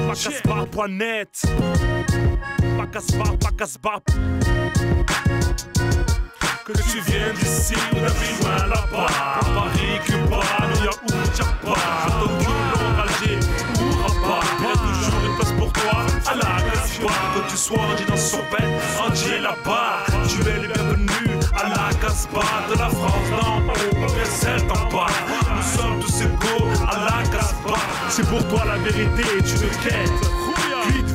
Macasbar.net. Macasbar. Que tu viennes d'ici ou d'un pays loin là-bas, Paris, Cuba, New York ou Japan, Tokyo, Londres, Alger ou Rabat, il y a toujours une place pour toi à la Casbah. Que tu sois Andy dans son bête, Andy là-bas, tu es le bienvenu à la Casbah. De la France d'en haut, ou bien celle d'en bas, nous sommes tous égaux à la Casbah. C'est pour toi la vérité et tu le quêtes. Vite,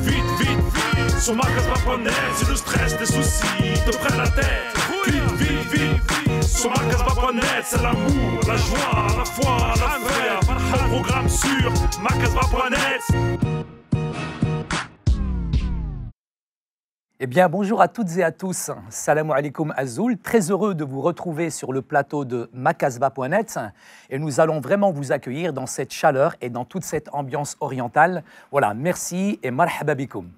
sur Macasbar.net, c'est le stress, les soucis te prennent la tête. Vite, sur Macasbar.net, c'est l'amour, la joie, la foi, la fête. Un programme sur Macasbar.net. Eh bien, bonjour à toutes et à tous. Salam alaikum Azoul. Très heureux de vous retrouver sur le plateau de Macasbar.net. Et nous allons vraiment vous accueillir dans cette chaleur et dans toute cette ambiance orientale. Voilà, merci et marhaba bikoum.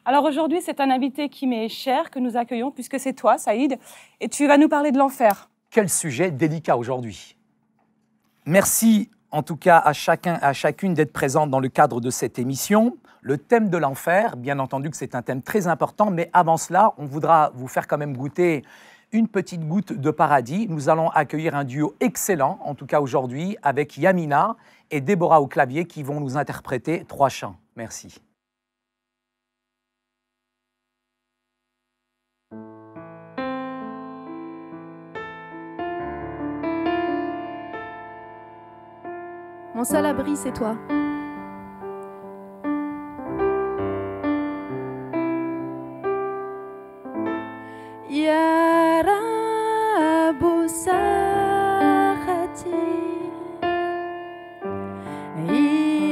Alors aujourd'hui, c'est un invité qui m'est cher que nous accueillons, puisque c'est toi, Saïd, et tu vas nous parler de l'enfer. Quel sujet délicat aujourd'hui. Merci en tout cas à chacun, à chacune d'être présente dans le cadre de cette émission. Le thème de l'enfer, bien entendu que c'est un thème très important, mais avant cela, on voudra vous faire quand même goûter une petite goutte de paradis. Nous allons accueillir un duo excellent, en tout cas aujourd'hui, avec Yamina et Déborah au clavier qui vont nous interpréter 3 chants. Merci. Mon seul abri, c'est toi. Ya Rabbu sakhati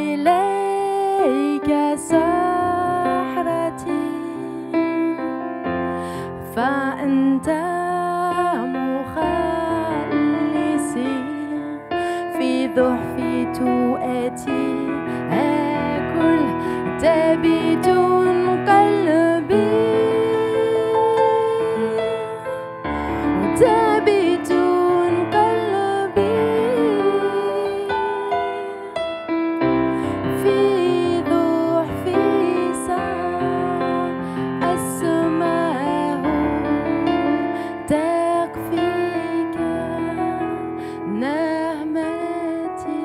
ilayka sahrati fa anta mukhalisi fi dhuhfi tu'ati akul tabitun qalbi ثابت قلبي في ضحفي أسماه تكفيك نعمتي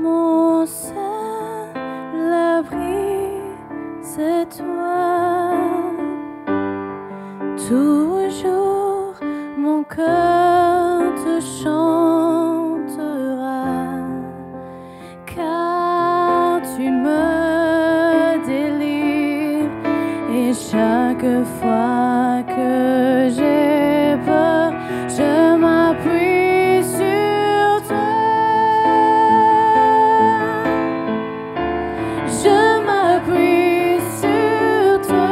Mon seul abri, c'est toi. Toujours mon cœur te chantera, car tu me délivres et chaque fois que j'ai peur, je m'appuie sur toi. Je m'appuie sur toi.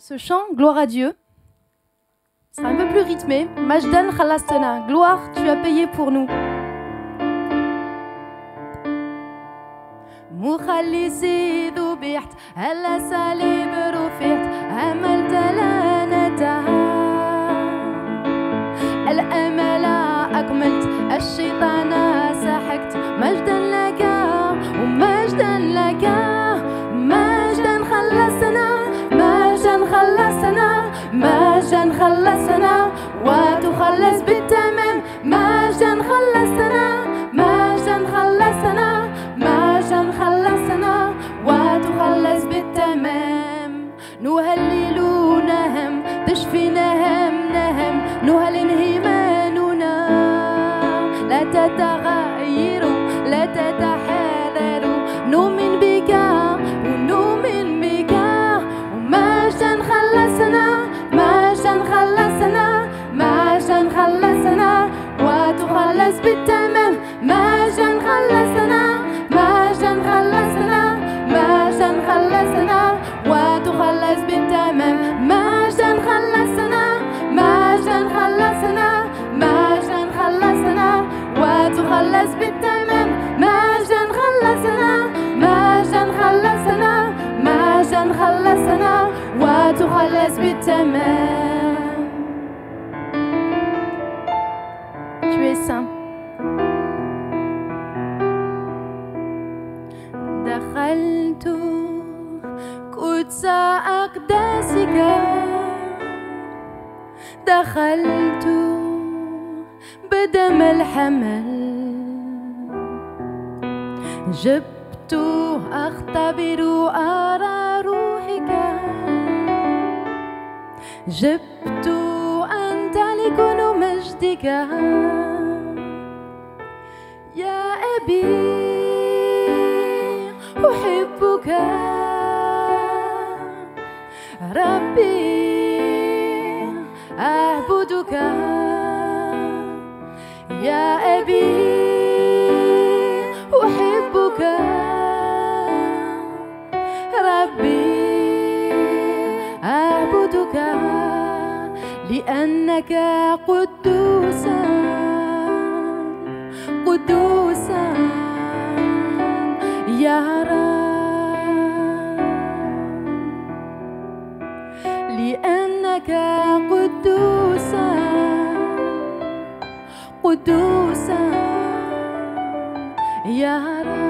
Ce chant, gloire à Dieu, sera un peu plus rythmé. Majdan khalastana, gloire, tu as payé pour nous. مخلصي ذبحت على صليب رفعت عملت لنا يشفي نهم نهل هيماننا لا تتغير لا تتحرر نؤمن بك ونؤمن بك ومجدا خلصنا مجدا خلصنا مجدا خلصنا وتخلص بالتمام مجدا خلصنا مجدا خلصنا مجدا خلصنا وتخلص بالتمام مجدا خلصنا مجدا خلصنا مجدا خلصنا وتخلص بالتمام مجدا خلصنا مجدا خلصنا مجدا خلصنا وتخلص بالتمام. Tu es saint. دخلت قدس أقداسك دخلت بدم الحمل جبت أختبر أرى روحك جبت أنت لكل مجدك يا أبي أحبك ربي أعبدك يا أبي أحبك ربي أعبدك لأنك قدوسا قدوسا يا رب لأنك قدوسا قدوسا يا رب.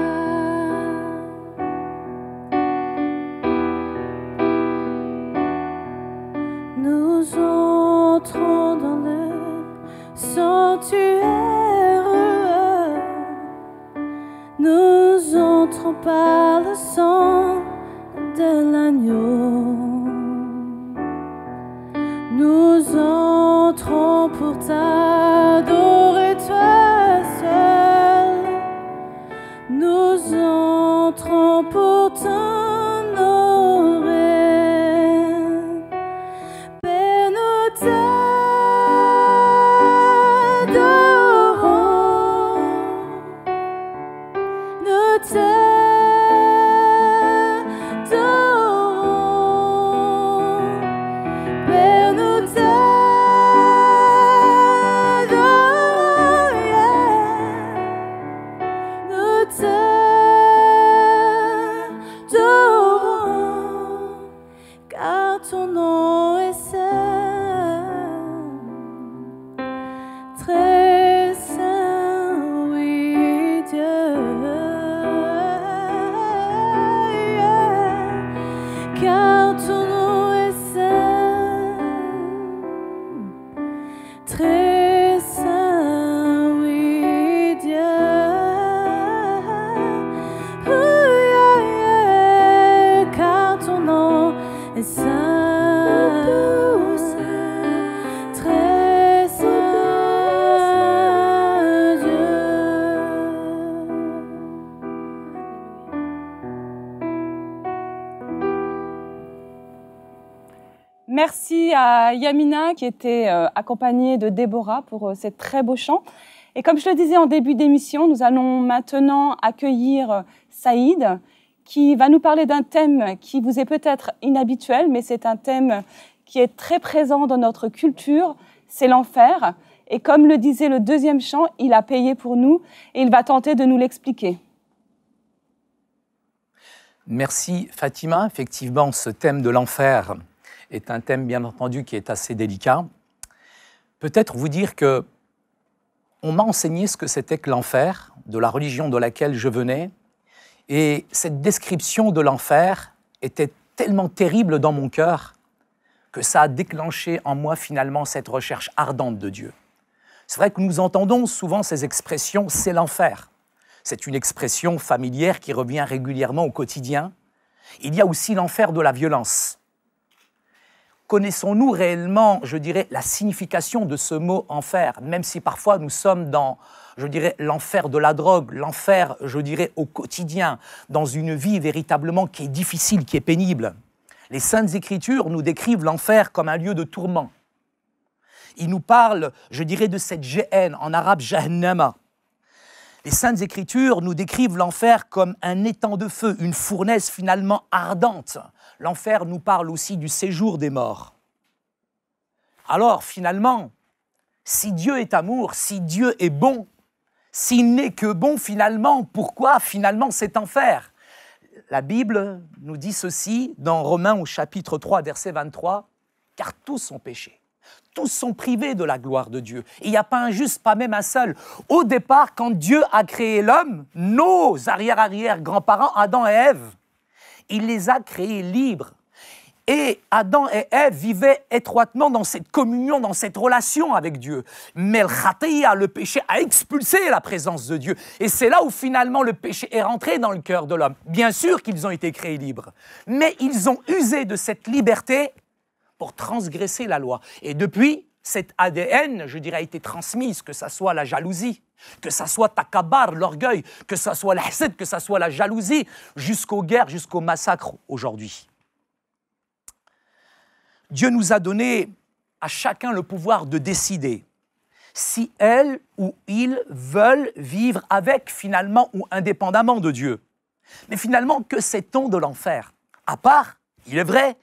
Nous entrons dans le sanctuaire. Nous entrons par le sang de l'agneau. Nous entrons pour t'adorer toi seul. Nous entrons pour t'honorer. Père, nous t'adorons. Nous t'adorons. Père, nous t'adorons. Nous t'adorons. Car ton nom est saint, très saint, oui Dieu. Car ton nom est saint, très saint, oui Dieu. Car ton nom est saint, très saint Dieu. Merci à Yamina qui était accompagnée de Déborah pour ces très beaux chants. Et comme je le disais en début d'émission, nous allons maintenant accueillir Saïd qui va nous parler d'un thème qui vous est peut-être inhabituel, mais c'est un thème qui est très présent dans notre culture, c'est l'enfer. Et comme le disait le deuxième chant, il a payé pour nous et il va tenter de nous l'expliquer. Merci Fatima. Effectivement, ce thème de l'enfer est un thème, bien entendu, qui est assez délicat. Peut-être vous dire que on m'a enseigné ce que c'était que l'enfer, de la religion de laquelle je venais, et cette description de l'enfer était tellement terrible dans mon cœur que ça a déclenché en moi finalement cette recherche ardente de Dieu. C'est vrai que nous entendons souvent ces expressions « c'est l'enfer ». C'est une expression familière qui revient régulièrement au quotidien. Il y a aussi l'enfer de la violence. connaissons-nous réellement, je dirais, la signification de ce mot enfer, même si parfois nous sommes dans, je dirais, l'enfer de la drogue, l'enfer, je dirais, au quotidien, dans une vie véritablement qui est difficile, qui est pénible. Les Saintes Écritures nous décrivent l'enfer comme un lieu de tourment. Ils nous parlent, je dirais, de cette Géhenne, en arabe Jahannama. Les Saintes Écritures nous décrivent l'enfer comme un étang de feu, une fournaise finalement ardente. L'enfer nous parle aussi du séjour des morts. Alors finalement, si Dieu est amour, si Dieu est bon, s'il n'est que bon finalement, pourquoi finalement cet enfer? La Bible nous dit ceci dans Romains au chapitre 3, verset 23, « Car tous ont péché. Tous sont privés de la gloire de Dieu. Et il n'y a pas un juste, pas même un seul. Au départ, quand Dieu a créé l'homme, nos arrière-arrière-grands-parents, Adam et Ève, il les a créés libres. Et Adam et Ève vivaient étroitement dans cette communion, dans cette relation avec Dieu. Mais le péché, a expulsé la présence de Dieu. Et c'est là où finalement le péché est rentré dans le cœur de l'homme. Bien sûr qu'ils ont été créés libres, mais ils ont usé de cette liberté pour transgresser la loi. Et depuis, cet ADN, je dirais, a été transmise, que ça soit la jalousie, que ça soit takabar, l'orgueil, que ça soit la hased, que ça soit la jalousie, jusqu'aux guerres, jusqu'au massacre aujourd'hui. Dieu nous a donné à chacun le pouvoir de décider si elle ou ils veulent vivre avec, finalement, ou indépendamment de Dieu. Mais finalement, que sait-on de l'enfer? À part, il est vrai,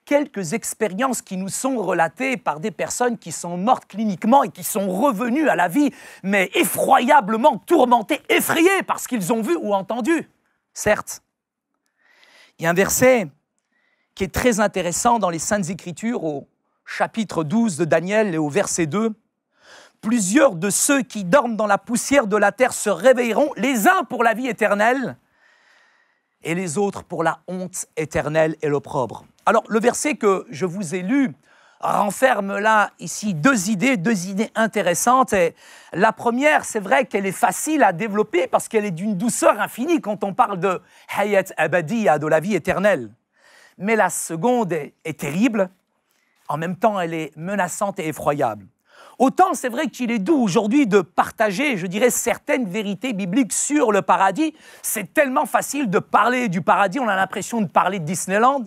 quelques expériences qui nous sont relatées par des personnes qui sont mortes cliniquement et qui sont revenues à la vie, mais effroyablement tourmentées, effrayées par ce qu'ils ont vu ou entendu. Certes, il y a un verset qui est très intéressant dans les Saintes Écritures, au chapitre 12 de Daniel et au verset 2. « Plusieurs de ceux qui dorment dans la poussière de la terre se réveilleront, les uns pour la vie éternelle, et les autres pour la honte éternelle et l'opprobre. » Alors, le verset que je vous ai lu renferme là, ici, deux idées intéressantes. Et la première, c'est vrai qu'elle est facile à développer parce qu'elle est d'une douceur infinie quand on parle de Hayat Abadiya, de la vie éternelle. Mais la seconde est terrible. En même temps, elle est menaçante et effroyable. Autant c'est vrai qu'il est doux aujourd'hui de partager, je dirais, certaines vérités bibliques sur le paradis. C'est tellement facile de parler du paradis, on a l'impression de parler de Disneyland.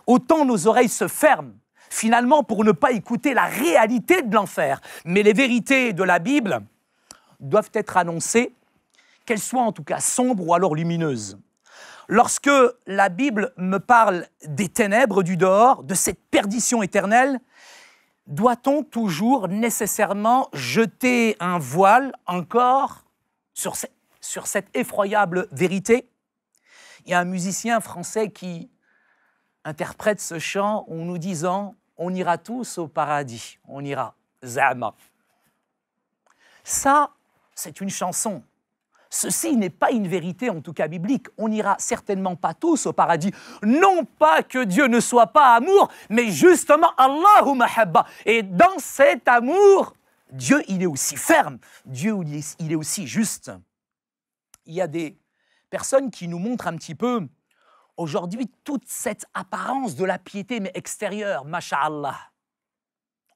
Autant nos oreilles se ferment, finalement, pour ne pas écouter la réalité de l'enfer. Mais les vérités de la Bible doivent être annoncées, qu'elles soient en tout cas sombres ou alors lumineuses. Lorsque la Bible me parle des ténèbres du dehors, de cette perdition éternelle, doit-on toujours nécessairement jeter un voile encore sur cette effroyable vérité? Il y a un musicien français qui interprète ce chant en nous disant « On ira tous au paradis, on ira, Zama ». Ça, c'est une chanson. Ceci n'est pas une vérité, en tout cas biblique. On n'ira certainement pas tous au paradis. Non pas que Dieu ne soit pas amour, mais justement Allahu mahabba. Et dans cet amour, Dieu, il est aussi ferme. Dieu, il est aussi juste. Il y a des personnes qui nous montrent un petit peu, aujourd'hui, toute cette apparence de la piété, mais extérieure, masha'Allah.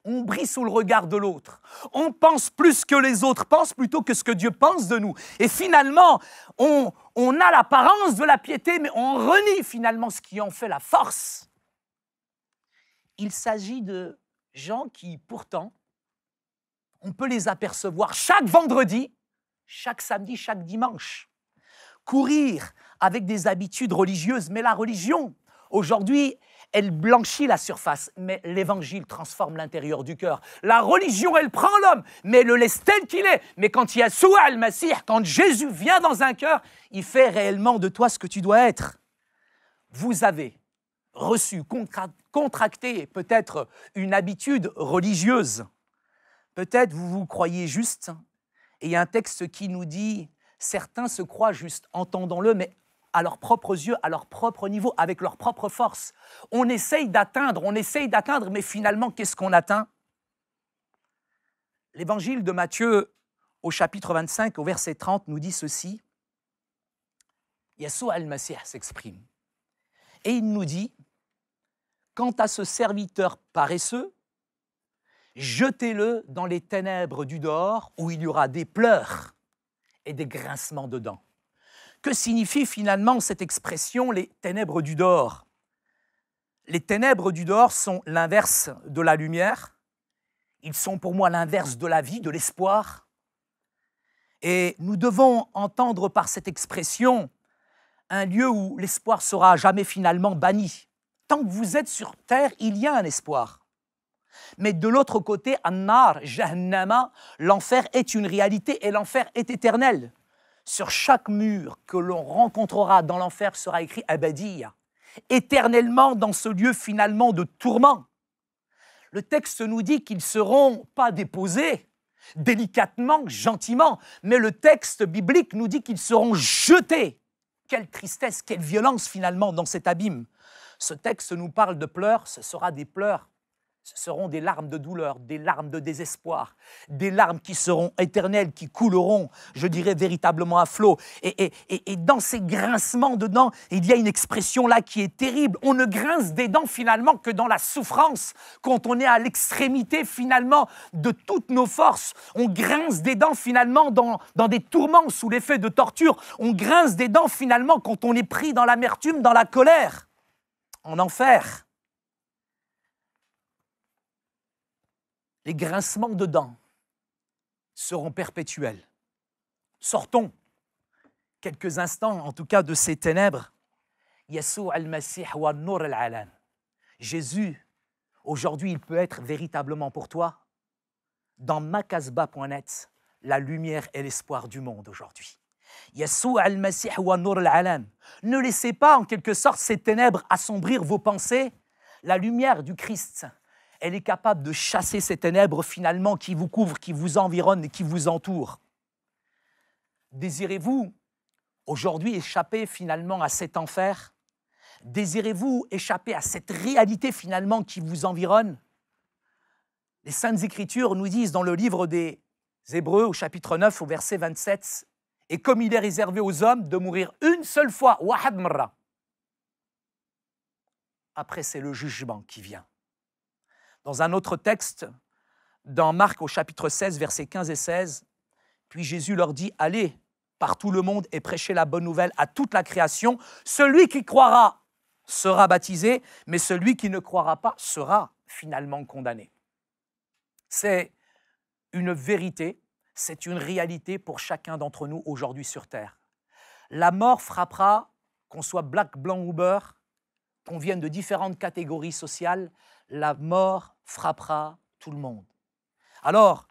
On brille sous le regard de l'autre. On pense plus que les autres pensent plutôt que ce que Dieu pense de nous. Et finalement, on a l'apparence de la piété, mais on renie finalement ce qui en fait la force. Il s'agit de gens qui, pourtant, on peut les apercevoir chaque vendredi, chaque samedi, chaque dimanche. Courir avec des habitudes religieuses, mais la religion, aujourd'hui, elle blanchit la surface, mais l'évangile transforme l'intérieur du cœur. La religion, elle prend l'homme, mais le laisse tel qu'il est. Mais quand il y a Yeshua al-Masih, quand Jésus vient dans un cœur, il fait réellement de toi ce que tu dois être. Vous avez reçu, contracté peut-être une habitude religieuse. Peut-être vous vous croyez juste. Et il y a un texte qui nous dit, certains se croient justes, entendons-le, mais à leurs propres yeux, à leur propre niveau, avec leur propre force. On essaye d'atteindre, mais finalement, qu'est-ce qu'on atteint? L'évangile de Matthieu, au chapitre 25, au verset 30, nous dit ceci. Yeshua al-Masih s'exprime. Et il nous dit quant à ce serviteur paresseux, jetez-le dans les ténèbres du dehors où il y aura des pleurs et des grincements de dents. Que signifie finalement cette expression, les ténèbres du dehors? Les ténèbres du dehors sont l'inverse de la lumière. Ils sont pour moi l'inverse de la vie, de l'espoir. Et nous devons entendre par cette expression un lieu où l'espoir sera jamais finalement banni. Tant que vous êtes sur terre, il y a un espoir. Mais de l'autre côté, An-Nar, Jahannama, l'enfer est une réalité et l'enfer est éternel. Sur chaque mur que l'on rencontrera dans l'enfer sera écrit Abadiya, éternellement dans ce lieu finalement de tourment. Le texte nous dit qu'ils ne seront pas déposés délicatement, gentiment, mais le texte biblique nous dit qu'ils seront jetés. Quelle tristesse, quelle violence finalement dans cet abîme. Ce texte nous parle de pleurs, ce sera des pleurs. Ce seront des larmes de douleur, des larmes de désespoir, des larmes qui seront éternelles, qui couleront, je dirais, véritablement à flot. Et dans ces grincements de dents, il y a une expression là qui est terrible. On ne grince des dents finalement que dans la souffrance, quand on est à l'extrémité finalement de toutes nos forces. On grince des dents finalement dans des tourments sous l'effet de torture. On grince des dents finalement quand on est pris dans l'amertume, dans la colère, en enfer. Les grincements de dents seront perpétuels. Sortons quelques instants, en tout cas, de ces ténèbres. Yasou al-Masih wa Nour al-Alan. Jésus, aujourd'hui, il peut être véritablement pour toi, dans makasba.net, la lumière et l'espoir du monde aujourd'hui. Yasou al-Masih wa Nour al-Alan. Ne laissez pas, en quelque sorte, ces ténèbres assombrir vos pensées. La lumière du Christ, elle est capable de chasser ces ténèbres finalement qui vous couvrent, qui vous environnent et qui vous entourent. Désirez-vous aujourd'hui échapper finalement à cet enfer? Désirez-vous échapper à cette réalité finalement qui vous environne? Les Saintes Écritures nous disent dans le livre des Hébreux au chapitre 9 au verset 27 « Et comme il est réservé aux hommes de mourir une seule fois, wahad marra » après c'est le jugement qui vient. Dans un autre texte, dans Marc au chapitre 16, versets 15 et 16, puis Jésus leur dit « Allez par tout le monde et prêchez la bonne nouvelle à toute la création. Celui qui croira sera baptisé, mais celui qui ne croira pas sera finalement condamné. » C'est une vérité, c'est une réalité pour chacun d'entre nous aujourd'hui sur Terre. La mort frappera, qu'on soit black, blanc ou beurre, qu'on vienne de différentes catégories sociales, la mort frappera tout le monde. Alors,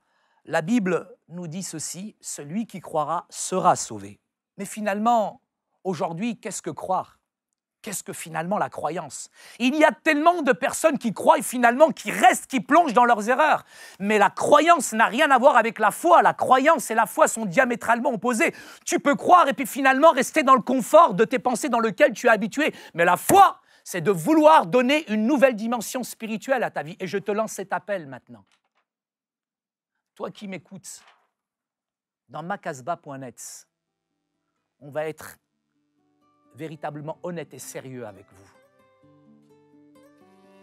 la Bible nous dit ceci, celui qui croira sera sauvé. Mais finalement, aujourd'hui, qu'est-ce que croire? Qu'est-ce que finalement la croyance? Il y a tellement de personnes qui croient et finalement qui restent, qui plongent dans leurs erreurs. Mais la croyance n'a rien à voir avec la foi. La croyance et la foi sont diamétralement opposées. Tu peux croire et puis finalement rester dans le confort de tes pensées dans lequel tu es habitué. Mais la foi, c'est de vouloir donner une nouvelle dimension spirituelle à ta vie. Et je te lance cet appel maintenant. Toi qui m'écoutes, dans makasba.net, on va être véritablement honnête et sérieux avec vous.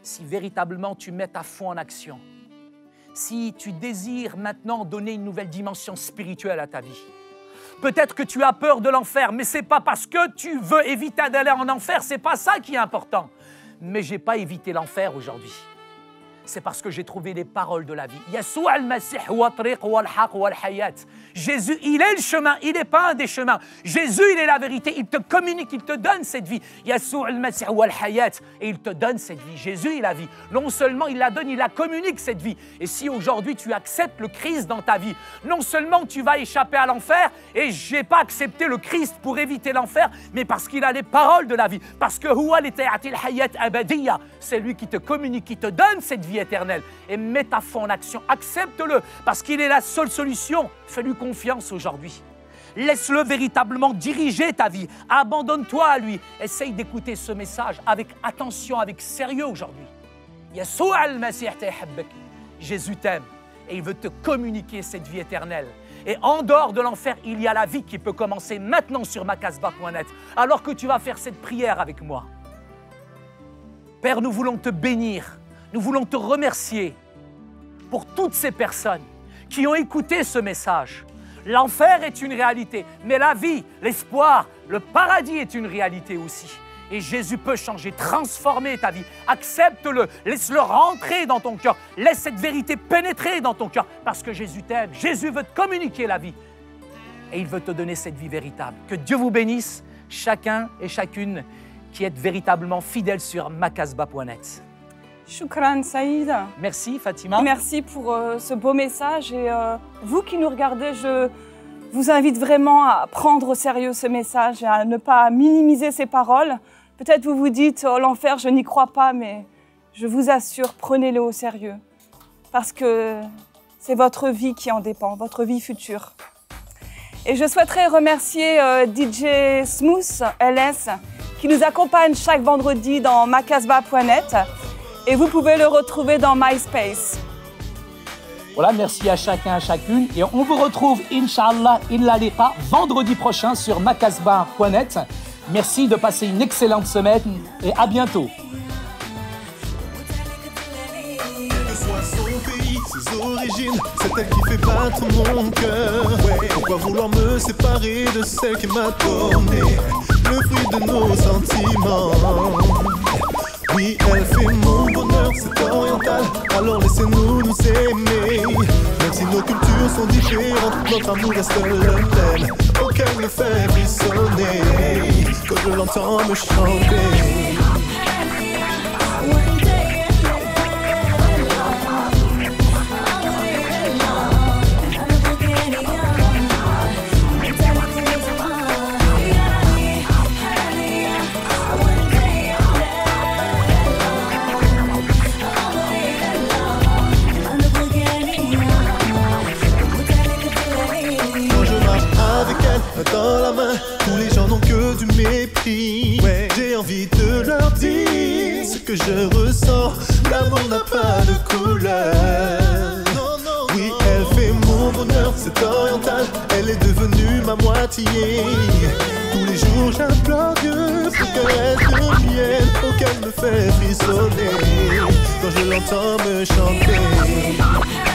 Si véritablement tu mets ta foi en action, si tu désires maintenant donner une nouvelle dimension spirituelle à ta vie, peut-être que tu as peur de l'enfer, mais ce n'est pas parce que tu veux éviter d'aller en enfer, ce n'est pas ça qui est important. Mais je n'ai pas évité l'enfer aujourd'hui. C'est parce que j'ai trouvé les paroles de la vie. Yasou al-Masih wa tariq wal haq wal hayat. Jésus, il est le chemin, il n'est pas un des chemins. Jésus, il est la vérité, il te communique, il te donne cette vie. Yasou al-Masih wal hayat. Et il te donne cette vie. Jésus, il a la vie. Non seulement il la donne, il la communique cette vie. Et si aujourd'hui tu acceptes le Christ dans ta vie, non seulement tu vas échapper à l'enfer, et je n'ai pas accepté le Christ pour éviter l'enfer, mais parce qu'il a les paroles de la vie. Parce que huwa li ta'atil hayat abadiyya. C'est lui qui te communique, qui te donne cette vie éternelle. Et mets ta foi en action, accepte-le, parce qu'il est la seule solution. Fais-lui confiance aujourd'hui. Laisse-le véritablement diriger ta vie. Abandonne-toi à lui. Essaye d'écouter ce message avec attention, avec sérieux aujourd'hui. Yasou al-Masih tahabbak. Jésus t'aime et il veut te communiquer cette vie éternelle. Et en dehors de l'enfer, il y a la vie qui peut commencer maintenant sur makasba.net, alors que tu vas faire cette prière avec moi. Père, nous voulons te bénir, nous voulons te remercier pour toutes ces personnes qui ont écouté ce message. L'enfer est une réalité, mais la vie, l'espoir, le paradis est une réalité aussi. Et Jésus peut changer, transformer ta vie. Accepte-le, laisse-le rentrer dans ton cœur. Laisse cette vérité pénétrer dans ton cœur parce que Jésus t'aime. Jésus veut te communiquer la vie et il veut te donner cette vie véritable. Que Dieu vous bénisse, chacun et chacune qui êtes véritablement fidèles sur makasba.net. Shukran Saïd. Merci Fatima. Merci pour ce beau message et vous qui nous regardez, je vous invite vraiment à prendre au sérieux ce message et à ne pas minimiser ces paroles. Peut-être vous vous dites oh, l'enfer, je n'y crois pas, mais je vous assure, prenez-le au sérieux parce que c'est votre vie qui en dépend, votre vie future. Et je souhaiterais remercier DJ Smooth LS qui nous accompagne chaque vendredi dans makasba.net. Et vous pouvez le retrouver dans MySpace. Voilà, merci à chacun, à chacune. Et on vous retrouve, Inch'Allah, Illa Liqa, vendredi prochain sur makasba.net. Merci de passer une excellente semaine et à bientôt. Quel que soit son pays, ses origines, c'est elle qui fait battre mon cœur. Ouais, pourquoi vouloir me séparer de celle qui m'a donné le fruit de nos sentiments? Oui, elle fait mon bonheur, c'est oriental, alors laissez-nous nous aimer. Même si nos cultures sont différentes, notre amour reste le même, auquel me fait frissonner, que je l'entends me chanter. Dans la main, tous les gens n'ont que du mépris. Ouais, j'ai envie de leur dire ce que je ressens. L'amour n'a pas de couleur. Non, non, oui, elle fait mon bonheur, c'est oriental. Elle est devenue ma moitié. Tous les jours j'implore Dieu pour qu'elle reste mienne, auquel me fait frissonner quand je l'entends me chanter.